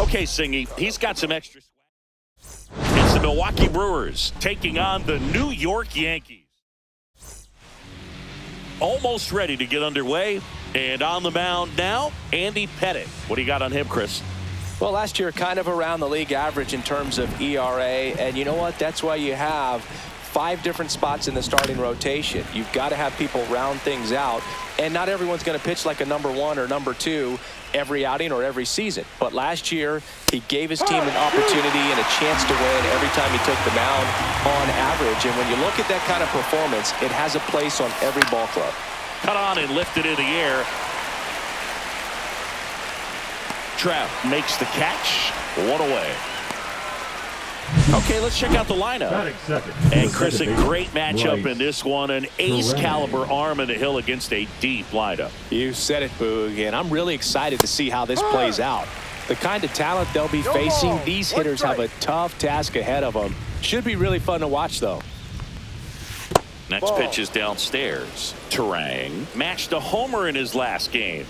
Okay, Singy, he's got some extra swag. It's the Milwaukee Brewers taking on the New York Yankees. Almost ready to get underway. And on the mound now, Andy Pettitte. What do you got on him, Chris? Well, last year kind of around the league average in terms of ERA. And you know what? That's why you have 5 different spots in the starting rotation. You've got to have people round things out. And not everyone's going to pitch like a number 1 or number 2 every outing or every season. But last year, he gave his team an opportunity and a chance to win every time he took the mound on average. And when you look at that kind of performance, it has a place on every ball club. Cut on and lifted in the air. Trout makes the catch. 1 away. Okay, let's check out the lineup. And Chris, a great matchup in this one. An ace-caliber arm in the hill against a deep lineup. You said it, Boog, and I'm really excited to see how this plays out. The kind of talent they'll be facing, these hitters have a tough task ahead of them. Should be really fun to watch, though. Next pitch is downstairs. Terang matched a homer in his last game.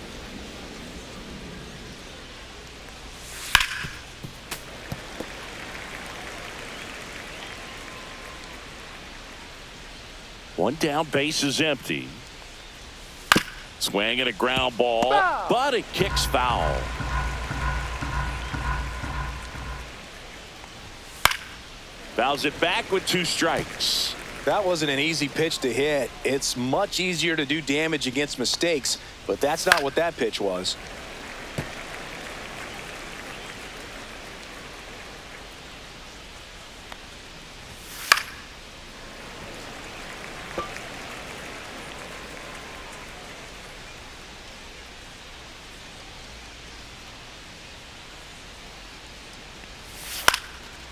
One down, base is empty. Swing and a ground ball, but it kicks foul. Fouls it back with 2 strikes. That wasn't an easy pitch to hit. It's much easier to do damage against mistakes, but that's not what that pitch was.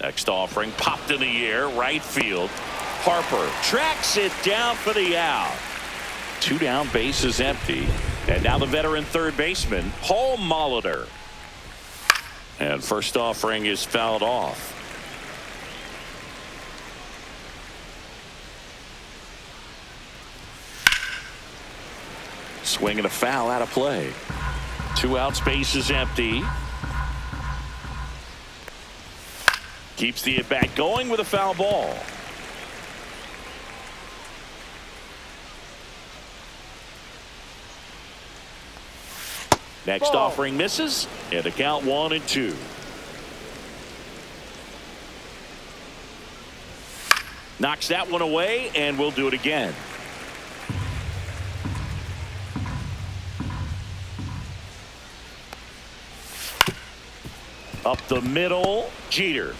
Next offering popped in the air, right field. Harper tracks it down for the out. 2 down, base is empty. And now the veteran third baseman, Paul Molitor. And first offering is fouled off. Swing and a foul out of play. 2 outs, base is empty. Keeps the at-bat going with a foul ball. Next offering misses, and the count 1-2. Knocks that one away, and we'll do it again. Up the middle, Jeter.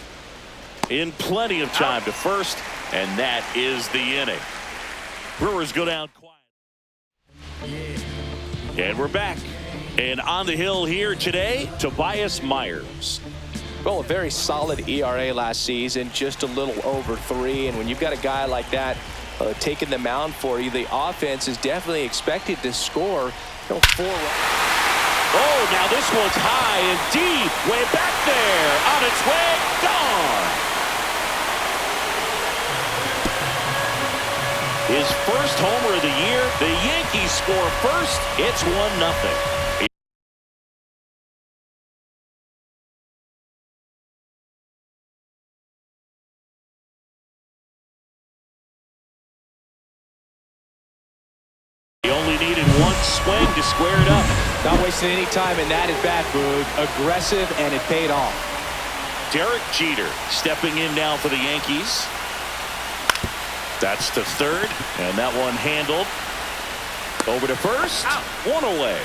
In plenty of time to first, and that is the inning. Brewers go down quiet. And we're back. And on the hill here today, Tobias Myers. Well, a very solid ERA last season, just a little over 3. And when you've got a guy like that taking the mound for you, the offense is definitely expected to score 4 runs. Oh, now this one's high and deep, way back there, on its way, gone. His first homer of the year. The Yankees score first. It's 1-0. He only needed 1 swing to square it up. Not wasting any time, and that is back, Boog. Aggressive, and it paid off. Derek Jeter stepping in now for the Yankees. That's to third, and that one handled. Over to first. 1 away.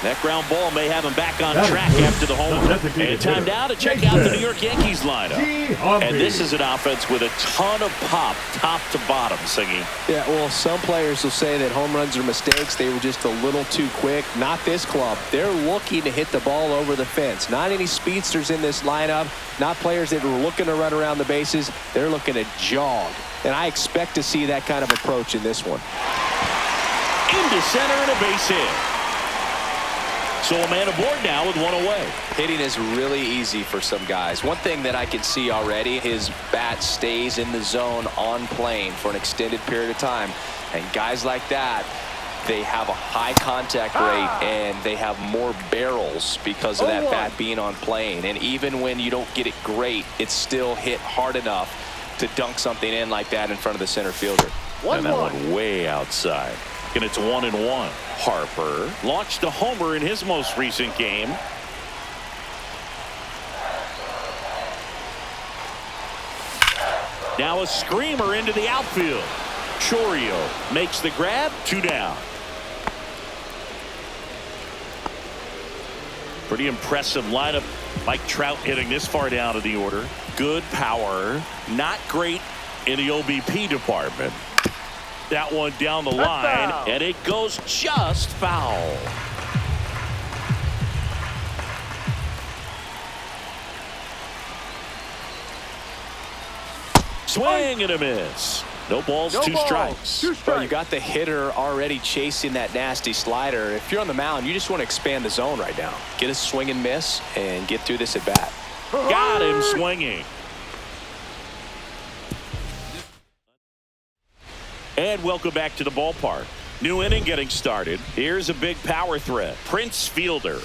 That ground ball may have him back on track after the home run. And time now to check out the New York Yankees lineup. And this is an offense with a ton of pop, top to bottom, Singy. Yeah, well, some players will say that home runs are mistakes. They were just a little too quick. Not this club. They're looking to hit the ball over the fence. Not any speedsters in this lineup. Not players that are looking to run around the bases. They're looking to jog. And I expect to see that kind of approach in this one. Into center and a base hit. So a man aboard now with 1 away. Hitting is really easy for some guys. One thing that I can see already, his bat stays in the zone on plane for an extended period of time. And guys like that, they have a high contact rate and they have more barrels because of that bat being on plane. And even when you don't get it great, it's still hit hard enough to dunk something in like that in front of the center fielder. And that one way outside. And it's 1-1. Harper launched a homer in his most recent game. Now a screamer into the outfield. Chourio makes the grab. 2 down. Pretty impressive lineup. Mike Trout hitting this far down in the order. Good power. Not great in the OBP department. That one down the line, and it goes just foul. Swing and a miss. No balls, two strikes. Well, you got the hitter already chasing that nasty slider. If you're on the mound, you just want to expand the zone right now. Get a swing and miss and get through this at bat. Got him swinging. And welcome back to the ballpark. New inning getting started. Here's a big power threat. Prince Fielder.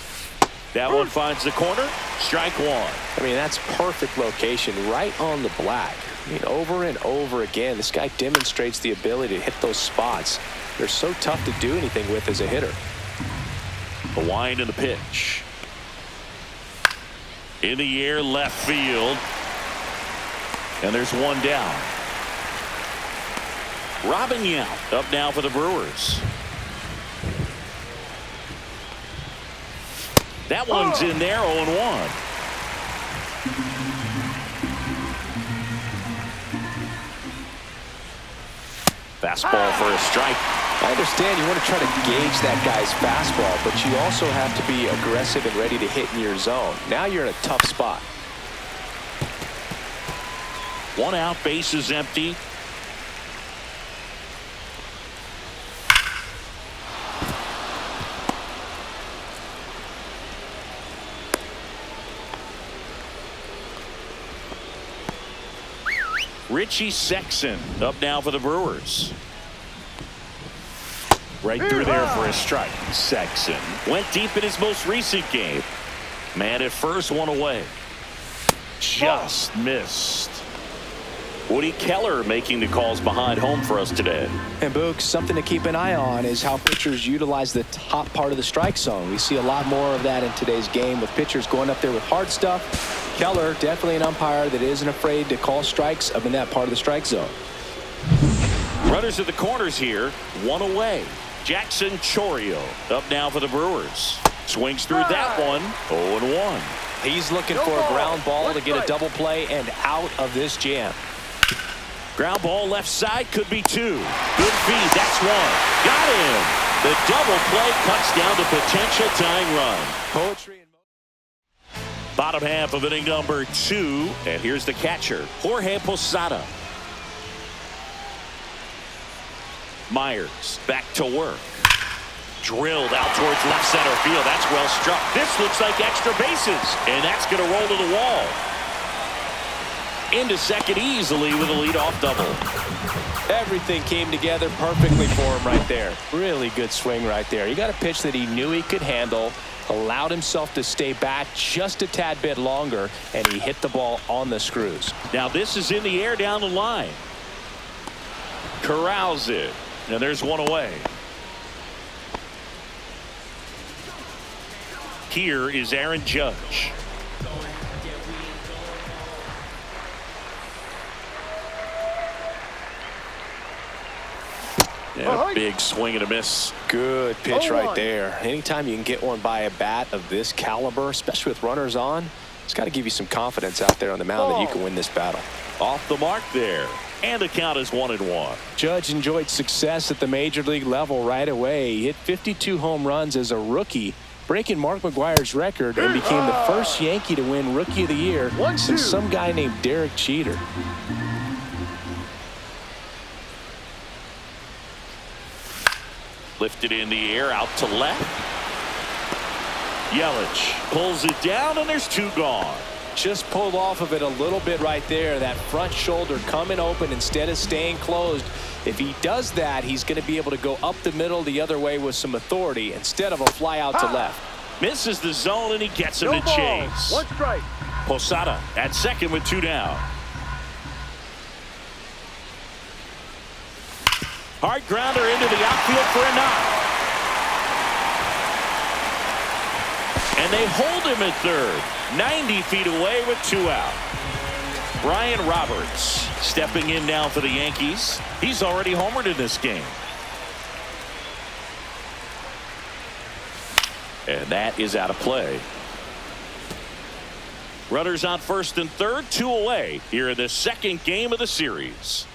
That one finds the corner. Strike one. I mean, that's perfect location right on the black. I mean, over and over again, this guy demonstrates the ability to hit those spots. They're so tough to do anything with as a hitter. The wind and the pitch. In the air, left field. And there's one down. Robin Yount up now for the Brewers. That one's in there, 0-1. Fastball for a strike. I understand you want to try to gauge that guy's fastball, but you also have to be aggressive and ready to hit in your zone. Now you're in a tough spot. 1 out, bases empty. Richie Sexson up now for the Brewers. Right through there for a strike. Sexson went deep in his most recent game. Man at first, one away. Just missed. Woody Keller making the calls behind home for us today. And Boog, something to keep an eye on is how pitchers utilize the top part of the strike zone. We see a lot more of that in today's game with pitchers going up there with hard stuff. Keller, definitely an umpire that isn't afraid to call strikes up in that part of the strike zone. Runners at the corners here, one away. Jackson Chourio up now for the Brewers. Swings through that one, 0-1. He's looking for a ground ball to get a double play and out of this jam. Ground ball left side, could be 2. Good feed, that's 1. Got him. The double play cuts down the potential tying run. Poetry. Bottom half of inning number 2, and here's the catcher, Jorge Posada. Myers back to work. Drilled out towards left center field. That's well struck. This looks like extra bases, and that's going to roll to the wall. Into second easily with a leadoff double. Everything came together perfectly for him right there. Really good swing right there. He got a pitch that he knew he could handle, allowed himself to stay back just a tad bit longer, and he hit the ball on the screws. Now this is in the air down the line. Corrals it, and there's one away. Here is Aaron Judge. Yeah, big swing and a miss. Good pitch right there. Anytime you can get one by a bat of this caliber, especially with runners on, it's got to give you some confidence out there on the mound that you can win this battle. Off the mark there. And the count is 1-1. Judge enjoyed success at the major league level right away. He hit 52 home runs as a rookie, breaking Mark McGwire's record, and became the first Yankee to win Rookie of the Year since some guy named Derek Jeter. Lifted in the air, out to left. Yelich pulls it down, and there's 2 gone. Just pulled off of it a little bit right there. That front shoulder coming open instead of staying closed. If he does that, he's going to be able to go up the middle the other way with some authority instead of a fly out to left. Misses the zone, and he gets him to chase. One strike. Posada at second with 2 down. Hard grounder into the outfield for a knock. And they hold him at third. 90 feet away with 2 out. Brian Roberts stepping in now for the Yankees. He's already homered in this game. And that is out of play. Runners on first and third, 2 away here in the second game of the series.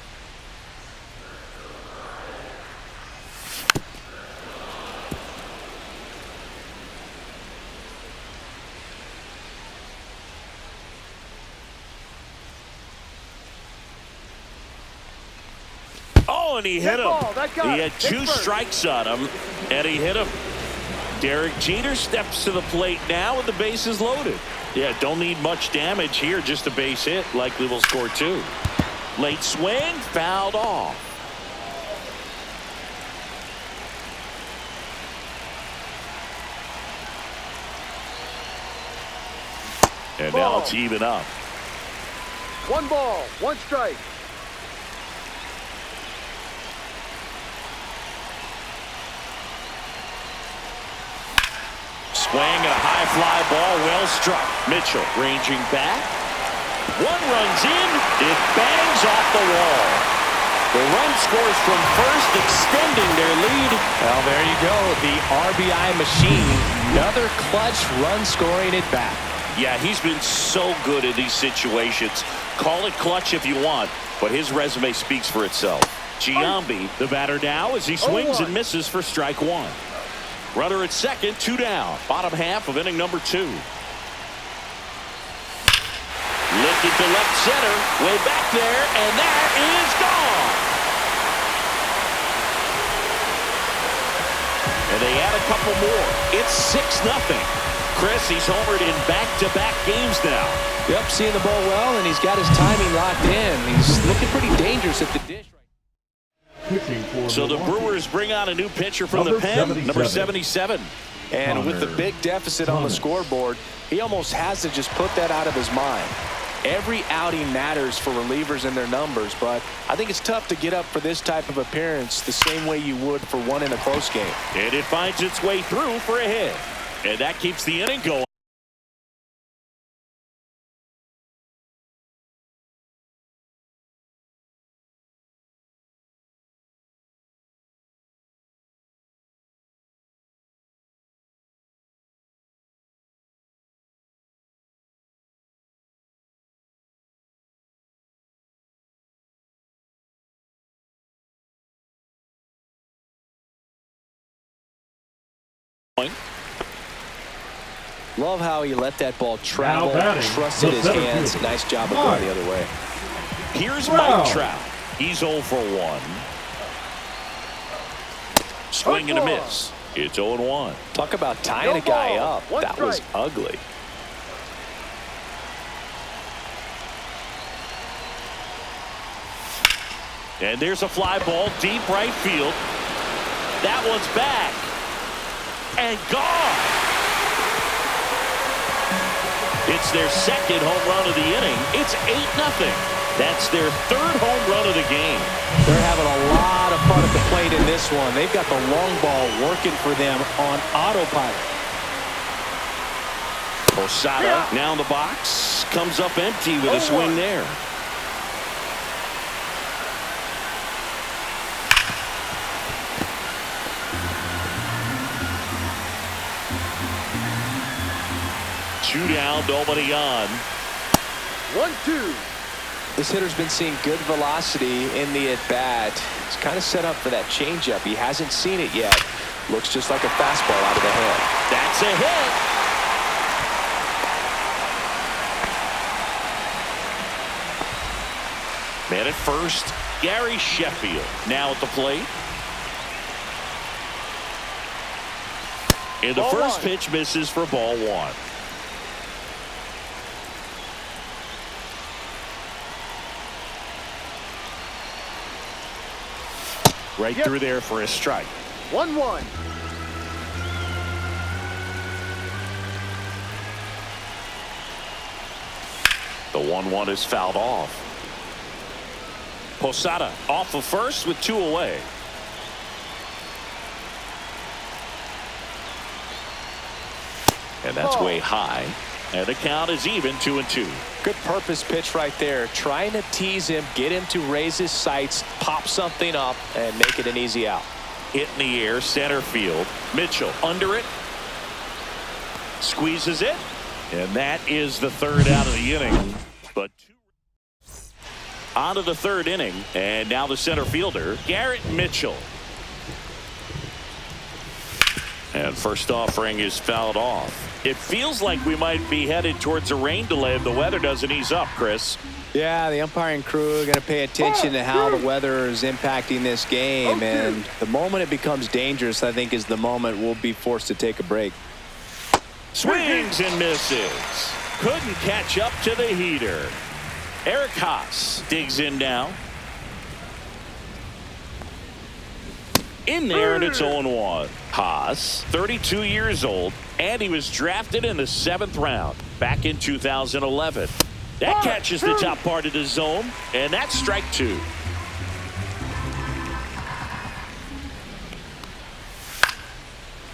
Oh, and he hit him. He had 2 strikes on him, and he hit him. Derek Jeter steps to the plate now with the bases loaded. Yeah, don't need much damage here, just a base hit. Likely will score 2. Late swing, fouled off. And now it's even up. 1 ball, 1 strike. Swing and a high fly ball, well struck. Mitchell ranging back. 1 runs in. It bangs off the wall. The run scores from first, extending their lead. Well, there you go. The RBI machine. Another clutch run scoring at bat. Yeah, he's been so good in these situations. Call it clutch if you want, but his resume speaks for itself. Giambi, the batter now, as he swings and misses for strike 1. Runner at second, 2 down. Bottom half of inning number 2. Lifted to left center, way back there, and that is gone. And they add a couple more. It's 6-0. Chris, he's homered in back-to-back games now. Yep, seeing the ball well, and he's got his timing locked in. He's looking pretty dangerous at the dish. So the Brewers bring on a new pitcher from the pen, number 77. And with the big deficit on the scoreboard, he almost has to just put that out of his mind. Every outing matters for relievers and their numbers, but I think it's tough to get up for this type of appearance the same way you would for one in a close game. And it finds its way through for a hit. And that keeps the inning going. Love how he let that ball travel, trusted his hands. Nice job of going the other way. Here's Mike Trout. He's 0 for 1. Swing and a miss. It's 0-1. Talk about tying a guy up. That was ugly. And there's a fly ball deep right field. That one's back. And gone. It's their second home run of the inning. It's 8-0. That's their 3rd home run of the game. They're having a lot of fun at the plate in this one. They've got the long ball working for them on autopilot. Posada now in the box. Comes up empty with a swing there. Two down, nobody on. 1-2. This hitter's been seeing good velocity in the at-bat. He's kind of set up for that changeup. He hasn't seen it yet. Looks just like a fastball out of the hand. That's a hit. Man at first, Gary Sheffield now at the plate. And the first pitch misses for ball 1. Right through there for a strike. 1-1. The 1-1 is fouled off. Posada off of first with 2 away. And that's way high. And the count is even 2-2. Good purpose pitch right there. Trying to tease him, get him to raise his sights, pop something up, and make it an easy out. Hit in the air, center field. Mitchell under it. Squeezes it. And that is the 3rd out of the inning. But on to the 3rd inning. And now the center fielder, Garrett Mitchell. And first offering is fouled off. It feels like we might be headed towards a rain delay if the weather doesn't ease up, Chris. Yeah, the umpiring crew are going to pay attention to how the weather is impacting this game. And the moment it becomes dangerous, I think, is the moment we'll be forced to take a break. Swings and misses. Couldn't catch up to the heater. Eric Haas digs in now. In there, and it's 0-1. Haas, 32 years old, and he was drafted in the 7th round back in 2011. That catches the top part of the zone, and that's strike 2.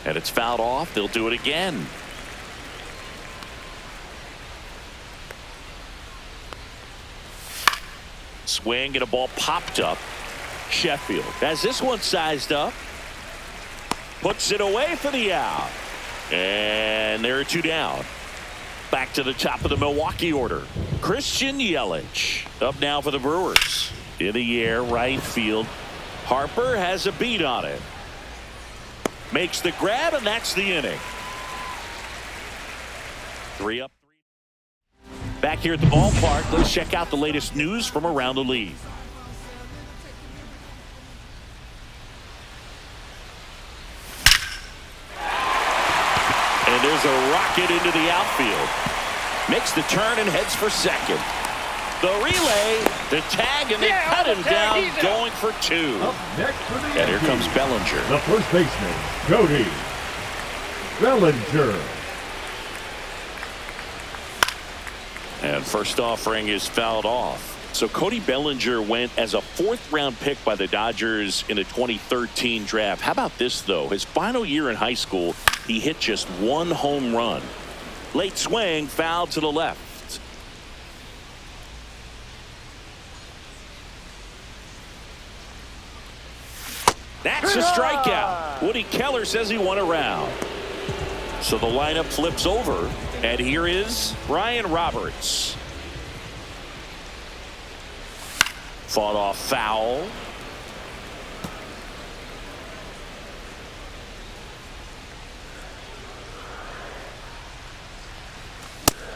And it's fouled off. They'll do it again. Swing and a ball popped up. Sheffield has this one sized up. Puts it away for the out. And there are 2 down. Back to the top of the Milwaukee order. Christian Yelich up now for the Brewers. In the air, right field. Harper has a beat on it. Makes the grab, and that's the inning. 3 up. Back here at the ballpark, let's check out the latest news from around the league. And there's a rocket into the outfield. Makes the turn and heads for second. The relay, the tag, and they cut him down, going for 2. Up next for the And here comes Bellinger. The first baseman, Cody Bellinger. And first offering is fouled off. So Cody Bellinger went as a 4th-round pick by the Dodgers in the 2013 draft. How about this, though? His final year in high school, he hit just 1 home run. Late swing, foul to the left. That's a strikeout. Woody Keller says he won a round. So the lineup flips over, and here is Brian Roberts. Fought off foul.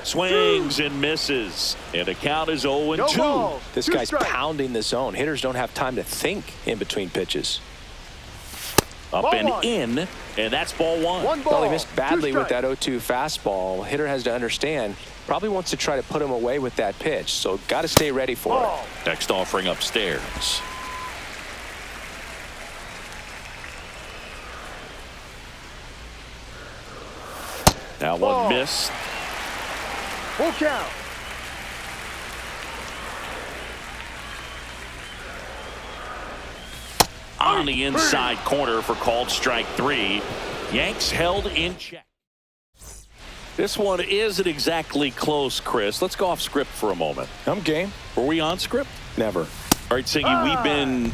Swings and misses. And the count is 0-2. balls, This 2 guy's strikes. pounding the zone. Hitters don't have time to think in between pitches. Up Ball and 1. in, and that's ball 1. 1 ball. Well, he missed 2 badly with strikes. that 0-2 fastball. Hitter has to understand, probably wants to try to put him away with that pitch. So got to stay ready for Ball. it. Next offering upstairs. That Ball. one missed. Full count. On the inside corner for called strike 3. Yanks held in check. This one isn't exactly close, Chris. Let's go off script for a moment. I'm game. Were we on script? Never. All right, Singy, we've been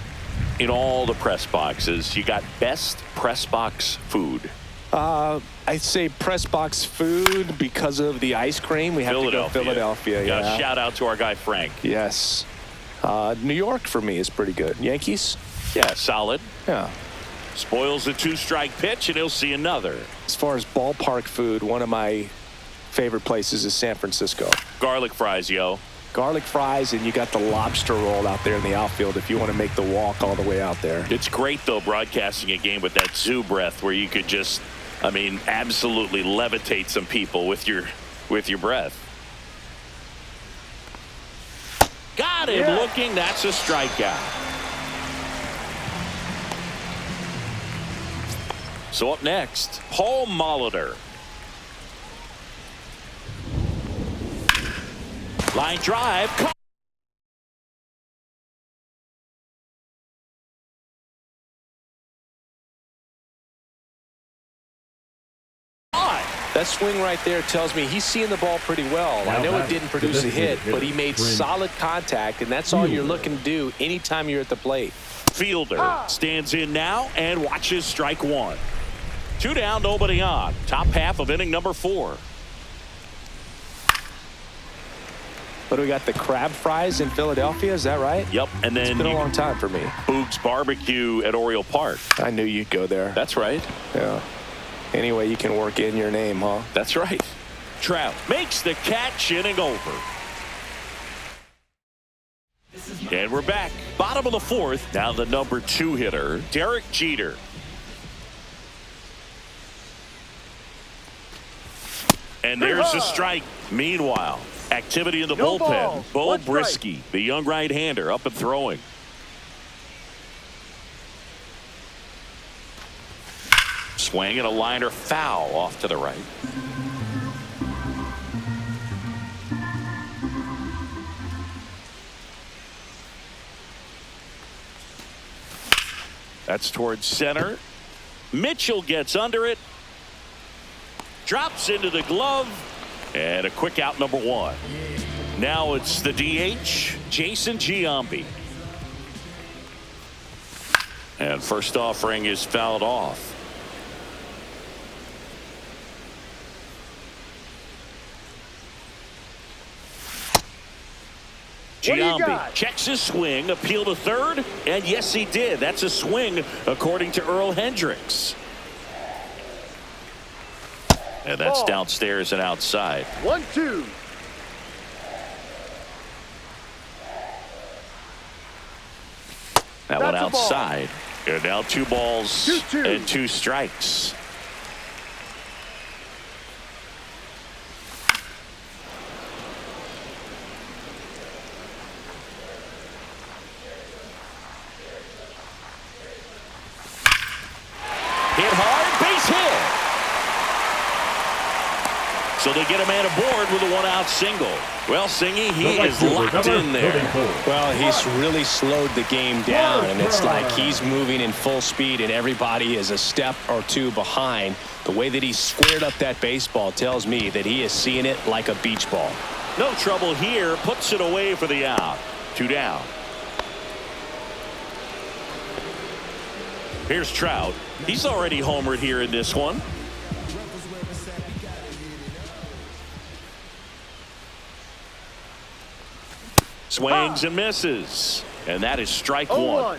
in all the press boxes. You got best press box food. I'd say press box food because of the ice cream. We have to go Philadelphia. Yeah. Yeah. Shout out to our guy Frank. Yes. New York for me is pretty good. Yankees? Yeah, solid. Yeah. Spoils the 2-strike pitch, and he'll see another. As far as ballpark food, one of my favorite places is San Francisco. Garlic fries, yo. Garlic fries, and you got the lobster roll out there in the outfield if you want to make the walk all the way out there. It's great, though, broadcasting a game with that zoo breath where you could just, I mean, absolutely levitate some people with your breath. Got him looking. That's a strikeout. So up next, Paul Molitor. Line drive. That swing right there tells me he's seeing the ball pretty well. I know it didn't produce a hit, but he made solid contact, and that's all you're looking to do anytime you're at the plate. Fielder stands in now and watches strike one. 2 down, nobody on. Top half of inning number 4. What do we got? The crab fries in Philadelphia, is that right? Yep, and then it's been a long time for me. Boog's Barbecue at Oriole Park. I knew you'd go there. That's right. Yeah. Anyway, you can work in your name, huh? That's right. Trout makes the catch, inning over. And we're back. Bottom of the 4th. Now the number 2 hitter, Derek Jeter. And there's a strike. Meanwhile, activity in the bullpen. Bo Brisky, the young right-hander, up and throwing. Swing and a liner foul off to the right. That's towards center. Mitchell gets under it. Drops into the glove. And a quick out, number 1. Now it's the DH, Jason Giambi. And first offering is fouled off. Giambi checks his swing, appeal to third, and yes, he did. That's a swing, according to Earl Hendricks. And that's downstairs and outside. 1-2. That one outside. And now 2 balls and 2 strikes. Hit hard, base hit. So they get a man aboard with a 1-out single. Well, Singy, he is locked in there. Well, he's really slowed the game down, and it's like he's moving in full speed, and everybody is a step or 2 behind. The way that he squared up that baseball tells me that he is seeing it like a beach ball. No trouble here. Puts it away for the out. 2 down. Here's Trout. He's already homered here in this one. Swings and misses. And that is strike 1.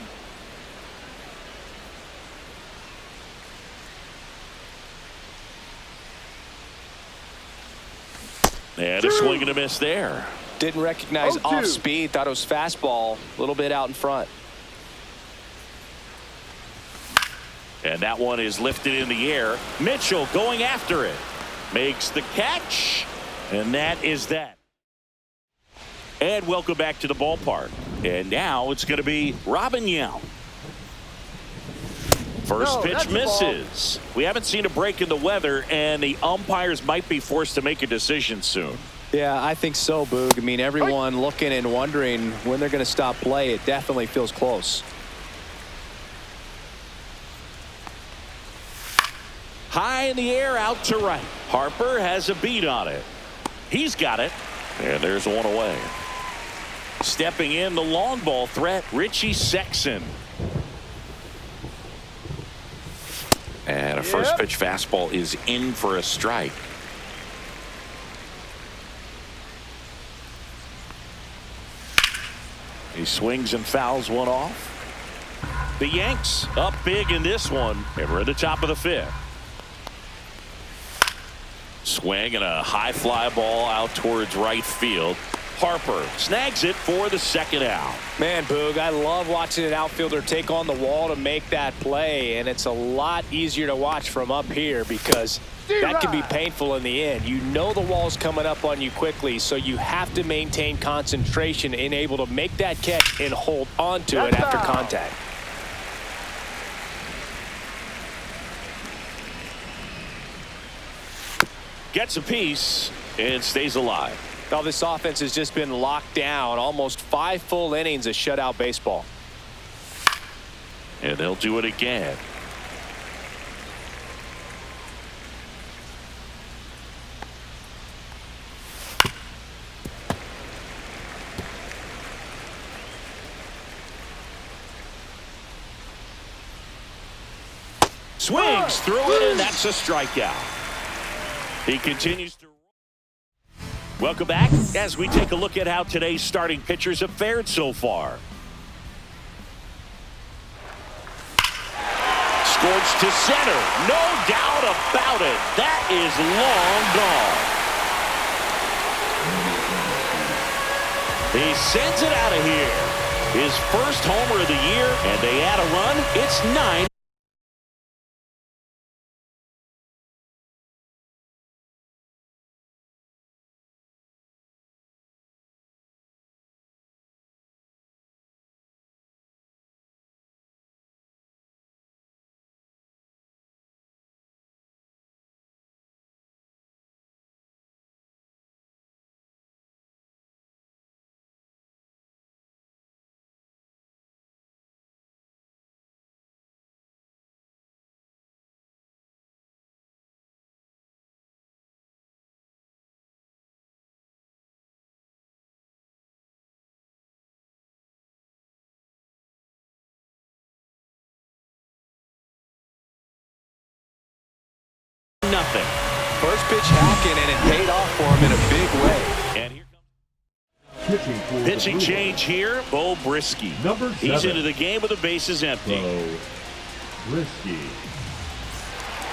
And a swing and a miss there. Didn't recognize off speed. Thought it was fastball. A little bit out in front. And that one is lifted in the air. Mitchell going after it. Makes the catch. And that is that. And welcome back to the ballpark. And now it's going to be Robin Yount. First pitch misses. We haven't seen a break in the weather, and the umpires might be forced to make a decision soon. Yeah, I think so, Boog. I mean, everyone looking and wondering when they're going to stop play. It definitely feels close. High in the air, out to right. Harper has a beat on it. He's got it. And there's one away. Stepping in, the long ball threat, Richie Sexson. And a first pitch fastball is in for a strike. He swings and fouls one off. The Yanks up big in this one, and we're at the top of the 5th. Swing and a high fly ball out towards right field. Harper snags it for the 2nd out. Man, Boog, I love watching an outfielder take on the wall to make that play, and it's a lot easier to watch from up here because that can be painful in the end. You know the wall's coming up on you quickly, so you have to maintain concentration and able to make that catch and hold on to it after contact. Gets a piece and stays alive. Now this offense has just been locked down. Almost 5 full innings of shutout baseball. And they'll do it again. Swings through it, and that's a strikeout. He continues to. Welcome back as we take a look at how today's starting pitchers have fared so far. Scorched to center. No doubt about it. That is long gone. He sends it out of here. His first homer of the year, and they add a run. It's 9. Nothing. First pitch hacking, and it paid off for him in a big way. And here comes pitching change here. Bo Brisky. Number 7. He's into the game with the bases empty. Bo Brisky.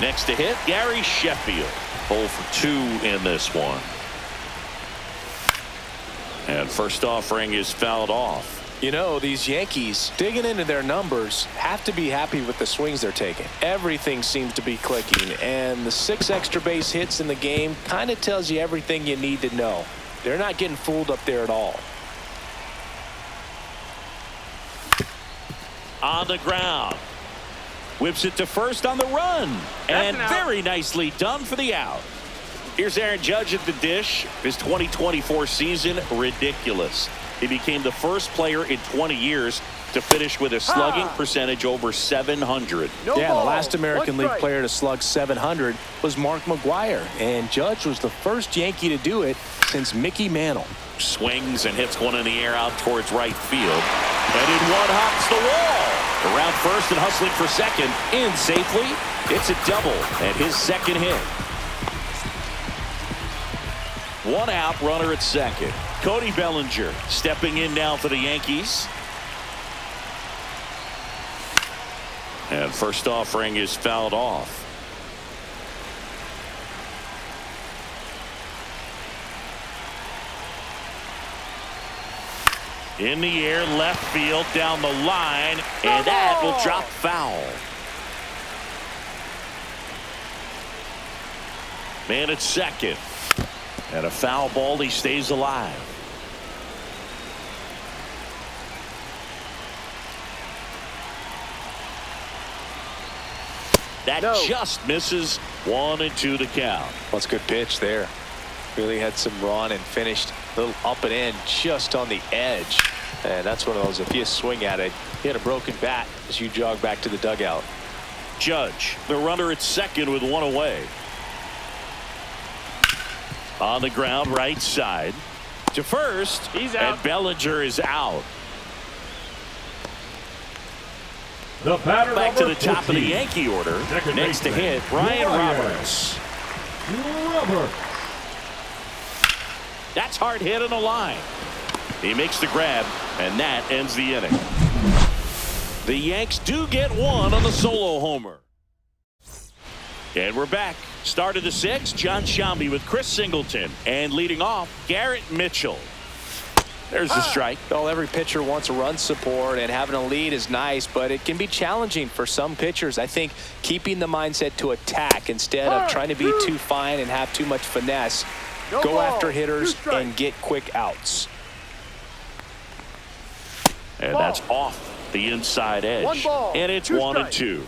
Next to hit, Gary Sheffield. 0 for 2 in this one. And first offering is fouled off. You know, these Yankees, digging into their numbers, have to be happy with the swings they're taking. Everything seems to be clicking, and the 6 extra base hits in the game kind of tells you everything you need to know. They're not getting fooled up there at all. On the ground. Whips it to first on the run. And very nicely done for the out. Here's Aaron Judge at the dish. His 2024 season, ridiculous. He became the first player in 20 years to finish with a slugging percentage over 700. The last American League player to slug 700 was Mark McGwire, and Judge was the first Yankee to do it since Mickey Mantle. Swings and hits one in the air out towards right field. And in one hops the wall. Around first and hustling for second. In safely. It's a double and his second hit. 1 out, runner at second. Cody Bellinger stepping in now for the Yankees. And first offering is fouled off. In the air, left field, down the line, and that will drop foul. Man at second. And a foul ball, he stays alive. That just misses. 1-2 the count. What's a good pitch there. Really had some run and finished a little up and in just on the edge. And that's one of those, if you swing at it, you had a broken bat as you jog back to the dugout. Judge, the runner at second with 1 away. On the ground, right side. To first. He's out. And Bellinger is out. Back to the top of the Yankee order. Next to hit, Ryan Roberts. That's hard hit on the line. He makes the grab, and that ends the inning. The Yanks do get 1 on the solo homer. And we're back. Start of the 6th, John Shambi with Chris Singleton. And leading off, Garrett Mitchell. There's the strike. Well, every pitcher wants a run support, and having a lead is nice, but it can be challenging for some pitchers. I think keeping the mindset to attack instead of trying to be too fine and have too much finesse. Go after hitters and get quick outs. And that's off the inside edge. And it's 1-2.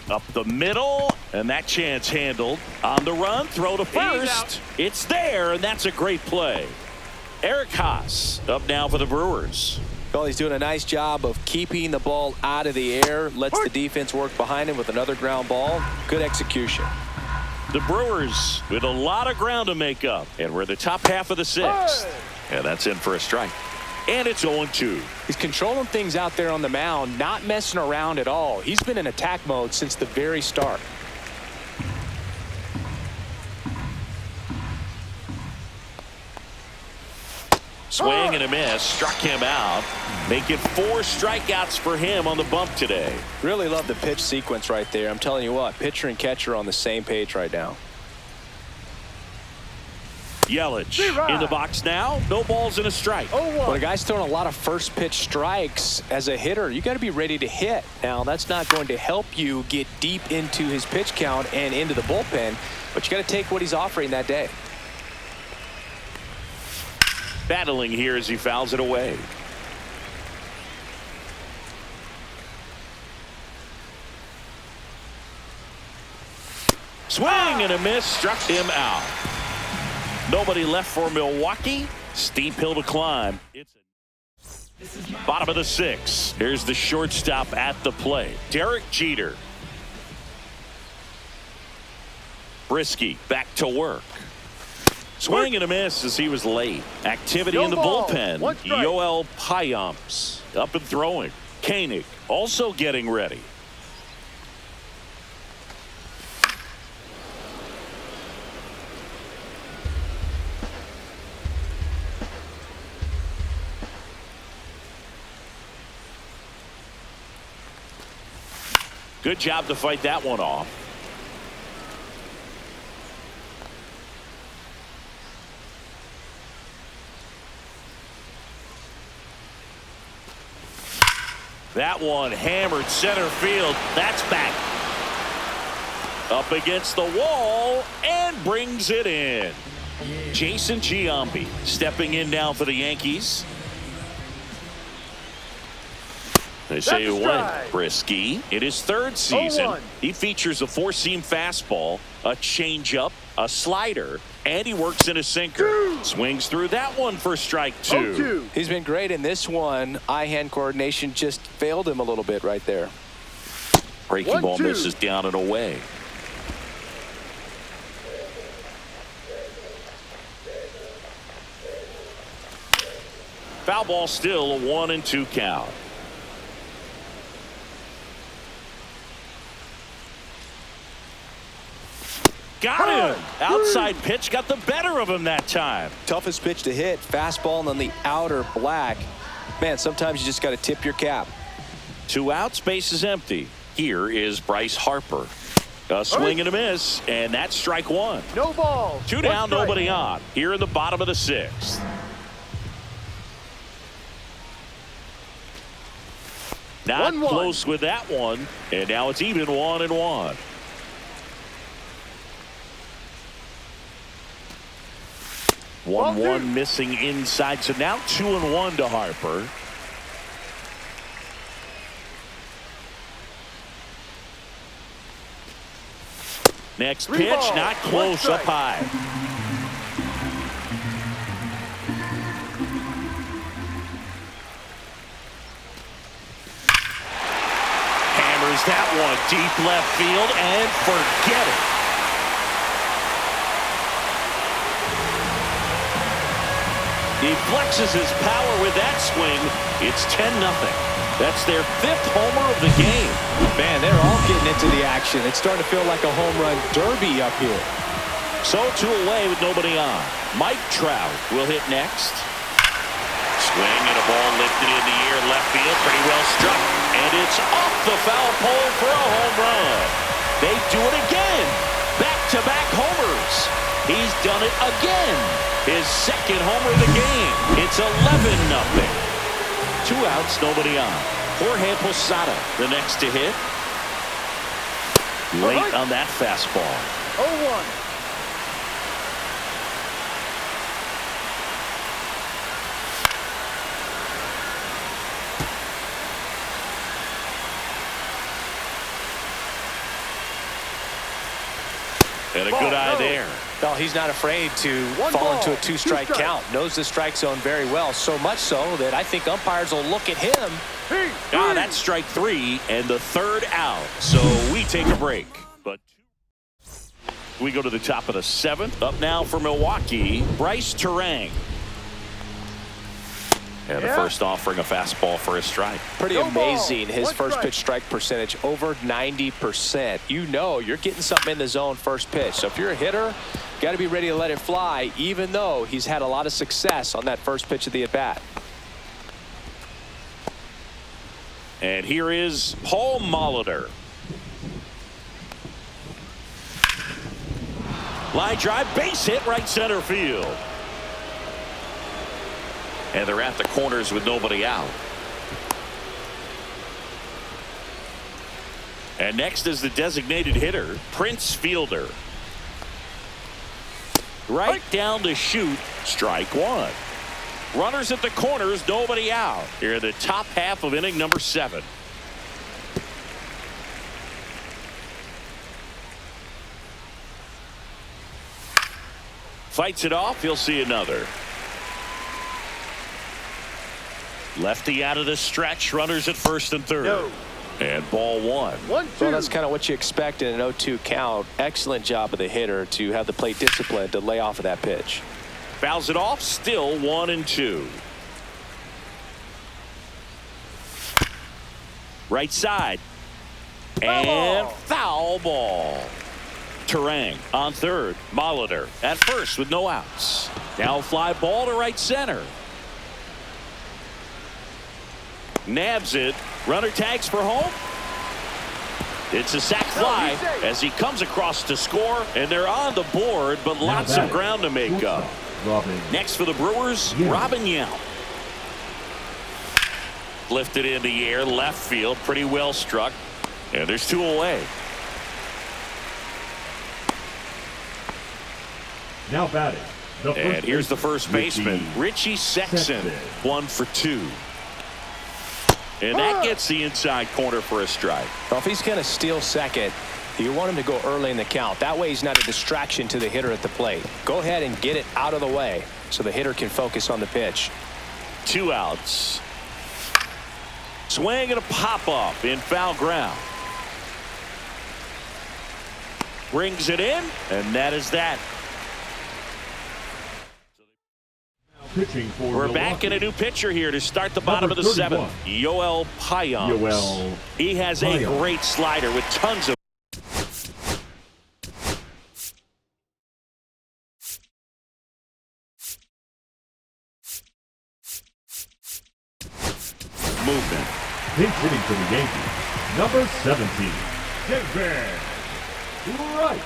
Up the middle, and that chance handled. On the run, throw to first. It's there, and that's a great play. Eric Haas up now for the Brewers. Well, he's doing a nice job of keeping the ball out of the air. Lets the defense work behind him with another ground ball. Good execution. The Brewers with a lot of ground to make up, and we're the top half of the sixth. And that's in for a strike. And it's 0-2. He's controlling things out there on the mound, not messing around at all. He's been in attack mode since the very start. Swing and a miss, struck him out, making 4 strikeouts for him on the bump today. Really love the pitch sequence right there. I'm telling you what, pitcher and catcher are on the same page right now. Yelich in the box now. No balls and a strike. When a guy's throwing a lot of first pitch strikes as a hitter, you got to be ready to hit. Now, that's not going to help you get deep into his pitch count and into the bullpen, but you got to take what he's offering that day. Battling here as he fouls it away. Swing and a miss, struck him out. Nobody left for Milwaukee. Steep hill to climb. It's bottom of the 6th. Here's the shortstop at the plate. Derek Jeter. Brisky back to work. Swing and a miss as he was late. Activity in the bullpen. Yoel Payamps up and throwing. Koenig also getting ready. Good job to fight that one off. That one hammered center field. That's back. Up against the wall and brings it in. Jason Giambi stepping in now for the Yankees. They say what? Brisky in his 3rd season. He features a 4-seam fastball, a changeup, a slider, and he works in a sinker. Swings through that one for strike 2. He's been great in this one. Eye-hand coordination just failed him a little bit right there. Breaking ball misses down and away. Foul ball still, a 1-2 count. Got him. Outside pitch got the better of him that time. Toughest pitch to hit. Fastball on the outer black. Man, sometimes you just got to tip your cap. 2 outs, base is empty. Here is Bryce Harper. A swing and a miss, and that's strike 1. No ball. 2 down, nobody on. Here in the bottom of the 6th. Not close with that one, and now it's even 1-1. One missing inside, so now 2-1 to Harper. Next pitch, not close, up high. Hammers that one deep left field and forget it. He flexes his power with that swing. It's 10-0. That's their 5th homer of the game. Man, they're all getting into the action. It's starting to feel like a home run derby up here. So 2 away with nobody on. Mike Trout will hit next. Swing and a ball lifted in the air, left field, pretty well struck. And it's off the foul pole for a home run. They do it again. Back-to-back homers. He's done it again. His 2nd homer of the game. It's 11-0. 2 outs, nobody on. Jorge Posada, the next to hit. Late on that fastball. 0-1. And a good eye there. Well, he's not afraid to fall into a two-strike count. Knows the strike zone very well, so much so that I think umpires will look at him. That's strike 3 and the third out. So we take a break. But we go to the top of the 7th. Up now for Milwaukee, Bryce Terang. And the first offering a fastball for a strike. Pretty amazing. His first pitch strike percentage over 90%. You know you're getting something in the zone first pitch. So if you're a hitter, you got to be ready to let it fly, even though he's had a lot of success on that first pitch of the at-bat. And here is Paul Molitor. Line drive, base hit, right center field. And they're at the corners with nobody out. And next is the designated hitter, Prince Fielder. Right down to shoot, strike 1. Runners at the corners, nobody out. Here in the top half of inning number 7. Fights it off, he'll see another. Lefty out of the stretch, runners at first and third. No. And ball 1. Well, that's kind of what you expect in an 0-2 count. Excellent job of the hitter to have the plate discipline to lay off of that pitch. Fouls it off, still 1-2. Right side. And foul ball. Terang on third. Molitor at first with no outs. Now fly ball to right center. Nabs it. Runner tags for home. It's a sac fly as he comes across to score, and they're on the board, but lots of ground to make up. Next for the Brewers, Robin Yount. Lifted in the air, left field, pretty well struck, and there's 2 away. Now batting. And here's the first baseman, Richie Sexson, 1 for 2. And that gets the inside corner for a strike. Well, if he's going to steal second, you want him to go early in the count. That way he's not a distraction to the hitter at the plate. Go ahead and get it out of the way so the hitter can focus on the pitch. 2 outs. Swing and a pop-up in foul ground. Brings it in, and that is that. Pitching for We're Milwaukee. back in a new pitcher here to start the bottom of the 7th. Yoel Payamps. He has a great slider with tons of movement. Pinch hitting for the Yankees. Number 17. Denver. Right.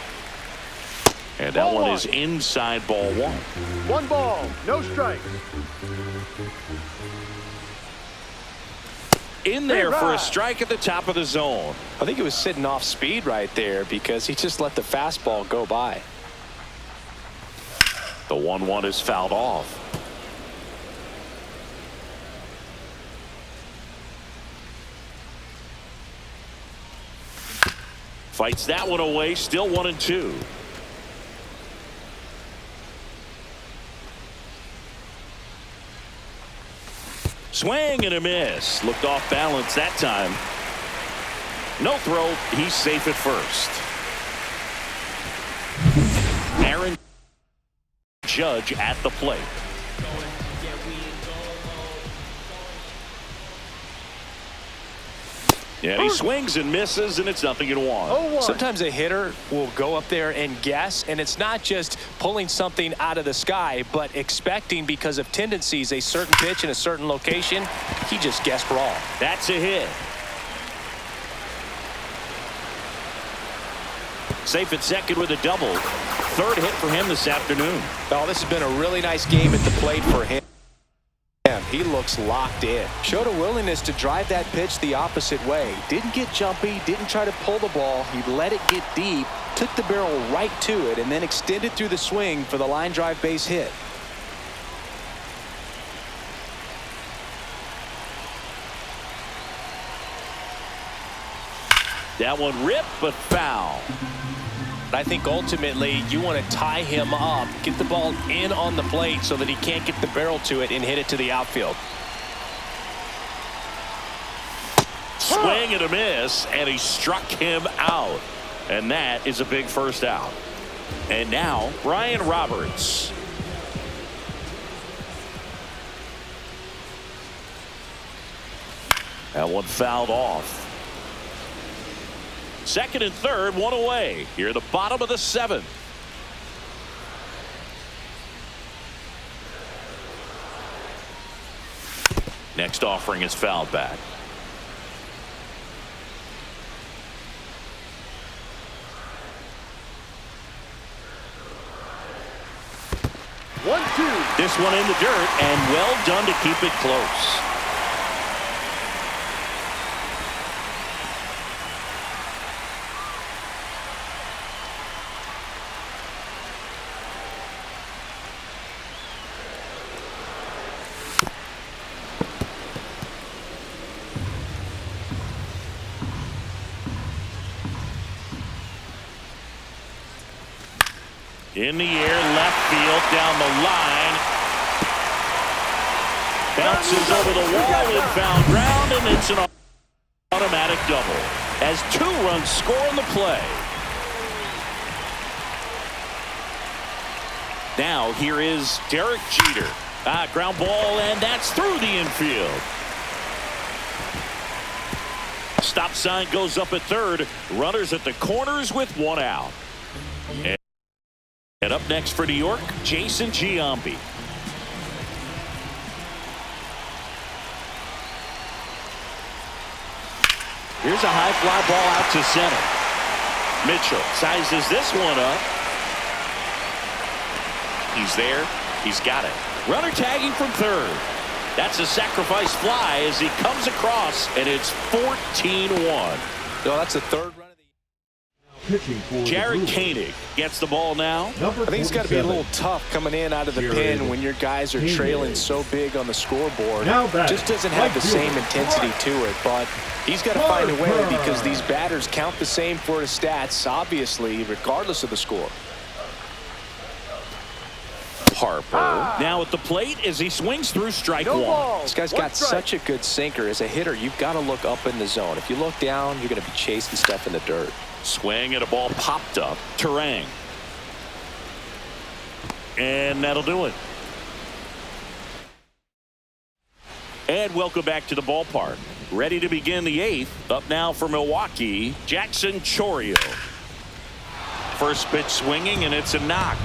And that one is inside ball 1. 1 ball, no strikes. In there for a strike at the top of the zone. I think he was sitting off speed right there because he just let the fastball go by. The 1-1 is fouled off. Fights that one away, still 1-2. Swing and a miss. Looked off balance that time. No throw. He's safe at first. Aaron Judge at the plate. And he swings and misses, and it's 0-1. Sometimes a hitter will go up there and guess, and it's not just pulling something out of the sky, but expecting because of tendencies a certain pitch in a certain location. He just guessed wrong. That's a hit. Safe at second with a double. 3rd hit for him this afternoon. Oh, this has been a really nice game at the plate for him. He looks locked in. Showed a willingness to drive that pitch the opposite way. Didn't get jumpy, didn't try to pull the ball. He let it get deep, took the barrel right to it, and then extended through the swing for the line drive base hit. That one ripped, but foul. I think ultimately you want to tie him up, get the ball in on the plate so that he can't get the barrel to it and hit it to the outfield. Swing and a miss, and he struck him out. And that is a big first out. And now, Brian Roberts. That one fouled off. Second and third, one away. Here at the bottom of the seventh. Next offering is fouled back. This one in the dirt, and well done to keep it close. In the air, left field, down the line. Bounces over the wall in foul ground, and it's an automatic double. As 2 runs score on the play. Now here is Derek Jeter. Ground ball, and that's through the infield. Stop sign goes up at third. Runners at the corners with 1 out. And up next for New York, Jason Giambi. Here's a high fly ball out to center. Mitchell sizes this one up. He's there. He's got it. Runner tagging from third. That's a sacrifice fly as he comes across, and it's 14-1. No, that's the third run. Jared Koenig gets the ball now. I think it's got to be a little tough coming in out of the pen when your guys are trailing so big on the scoreboard. Just doesn't have the same intensity to it, but he's got to find a way because these batters count the same for his stats, obviously, regardless of the score. Harper now at the plate as he swings through strike one. This guy's got such a good sinker. As a hitter, you've got to look up in the zone. If you look down, you're going to be chasing stuff in the dirt. Swing and a ball popped up. Terang. And that'll do it. And welcome back to the ballpark. Ready to begin the 8th. Up now for Milwaukee, Jackson Chourio. First pitch swinging, and it's a knock.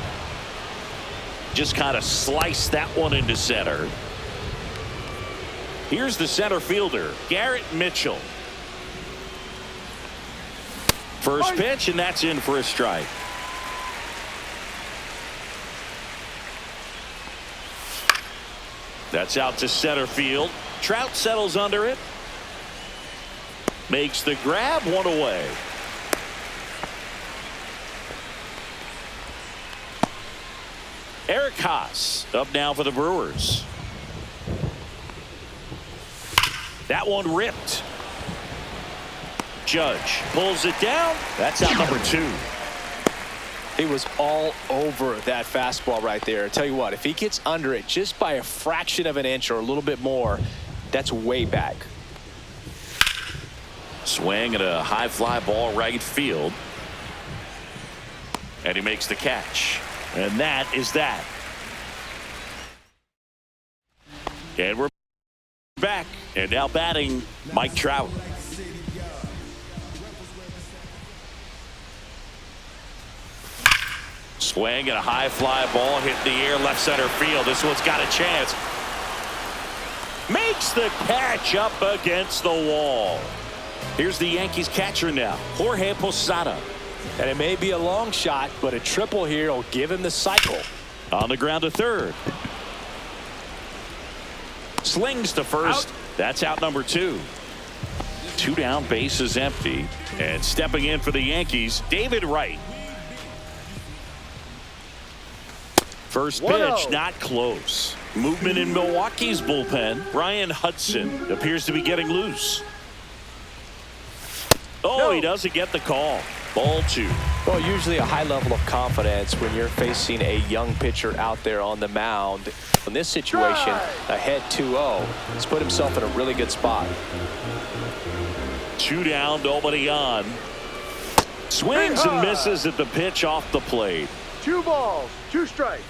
Just kind of sliced that one into center. Here's the center fielder, Garrett Mitchell. First pitch, and that's in for a strike. That's out to center field. Trout settles under it. Makes the grab, 1 away. Eric Haas up now for the Brewers. That one ripped. Judge pulls it down. That's out number 2. He was all over that fastball right there. I tell you what, if he gets under it just by a fraction of an inch or a little bit more, that's way back. Swing at a high fly ball right field. And he makes the catch. And that is that. And we're back. And now batting, Mike Trout. Swing and a high fly ball hit the air left center field. This one's got a chance. Makes the catch up against the wall. Here's the Yankees catcher now, Jorge Posada. And it may be a long shot, but a triple here will give him the cycle. On the ground to third. Slings to first. That's out number 2. 2 down, base is empty. And stepping in for the Yankees, David Wright. First pitch, not close. Movement in Milwaukee's bullpen. Brian Hudson appears to be getting loose. Oh, he doesn't get the call. Ball 2. Well, usually a high level of confidence when you're facing a young pitcher out there on the mound. In this situation, ahead 2-0, he's put himself in a really good spot. 2 down, nobody on. Swings and misses at the pitch off the plate. 2 balls, 2 strikes.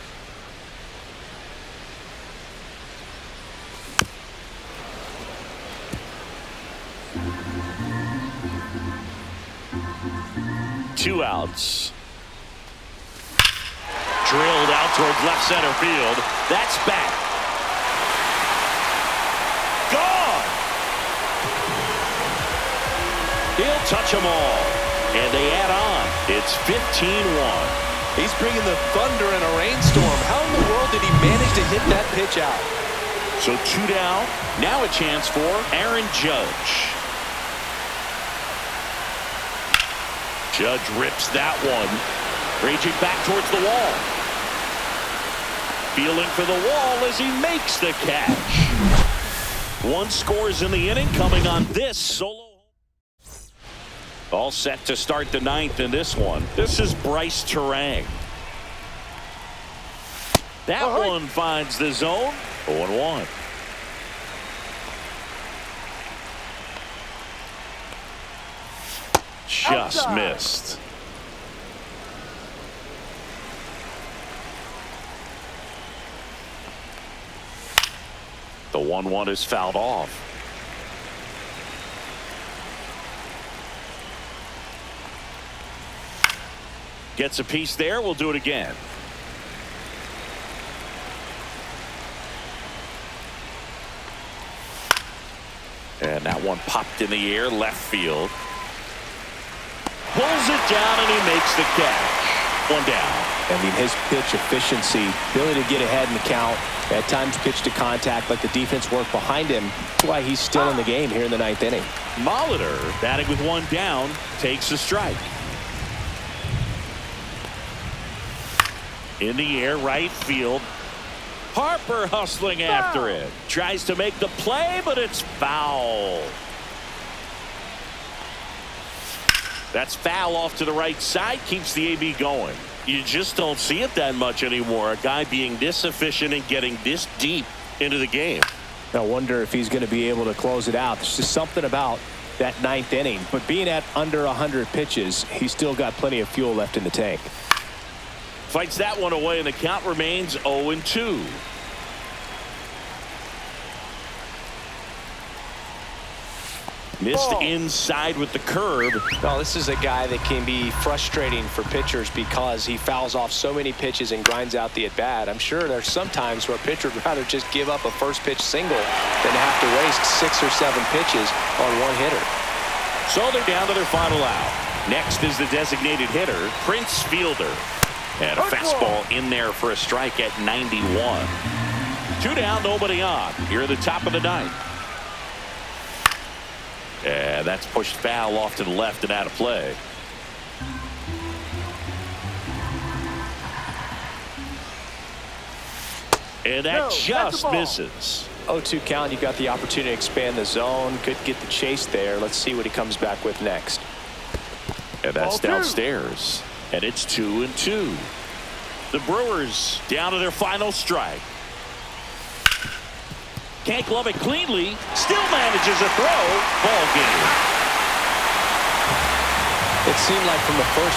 Two outs. Drilled out towards left center field. That's back. Gone. He'll touch them all. And they add on. It's 15-1. He's bringing the thunder in a rainstorm. How in the world did he manage to hit that pitch out? So 2 down. Now a chance for Aaron Judge. Judge rips that one. Raging back towards the wall. Feeling for the wall as he makes the catch. 1 scores in the inning coming on this solo. All set to start the 9th in this one. This is Bryce Terang. That one finds the zone. 0-1. Just Outside. missed. The 1-1 is fouled off. Gets a piece there. We'll do it again. And that one popped in the air, left field. Pulls it down and he makes the catch. 1 down. I mean, his pitch efficiency, ability to get ahead in the count, at times pitch to contact, like the defense work behind him. That's why he's still in the game here in the 9th inning. Molitor, batting with 1 down, takes a strike. In the air, right field. Harper hustling after it. Tries to make the play, but it's foul. That's foul off to the right side. Keeps the AB going. You just don't see it that much anymore. A guy being this efficient and getting this deep into the game. I wonder if he's going to be able to close it out. There's just something about that 9th inning. But being at under 100 pitches, he's still got plenty of fuel left in the tank. Fights that one away, and the count remains 0-2. Missed inside with the curve. Well, this is a guy that can be frustrating for pitchers because he fouls off so many pitches and grinds out the at-bat. I'm sure there's some times where a pitcher would rather just give up a first pitch single than have to waste 6 or 7 pitches on 1 hitter. So they're down to their final out. Next is the designated hitter, Prince Fielder. And a fastball in there for a strike at 91. 2 down, nobody on. Here at the top of the 9th. And that's pushed foul off to the left and out of play. And that just misses. 0-2 count. You got the opportunity to expand the zone. Could get the chase there. Let's see what he comes back with next. And that's downstairs. And it's 2-2. The Brewers down to their final strike. Can't glove it cleanly. Still manages a throw. Ball game. It seemed like from the first